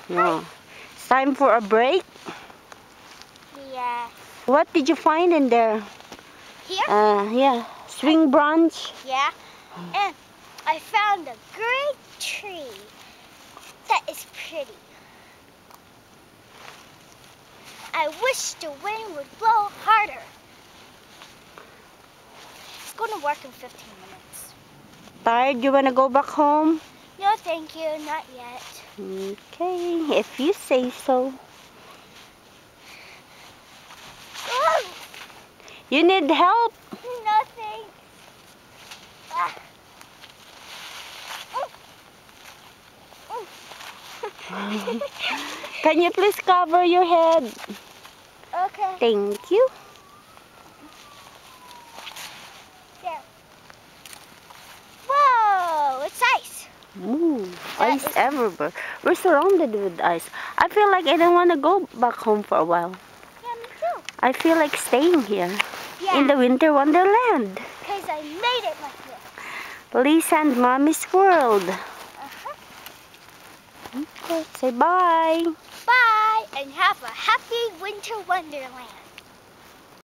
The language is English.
Yeah. It's time for a break. Yeah. What did you find in there? Here? Yeah. Swing branch. Yeah. And I found a great tree that is pretty. I wish the wind would blow harder. It's going to work in 15 minutes. Tired? You wanna go back home? No, thank you. Not yet. Okay, if you say so. Oh, You need help? nothing. Ah. Can you please cover your head? Okay. Thank you. There. Whoa, it's ice. Ooh, That ice is- everywhere. We're surrounded with ice. I feel like I don't want to go back home for a while. Yeah, me too. I feel like staying here Yeah, in the winter wonderland. because I made it like this. Lisa and Mommy's world. Uh-huh. Okay, say bye. Bye, and have a happy winter wonderland.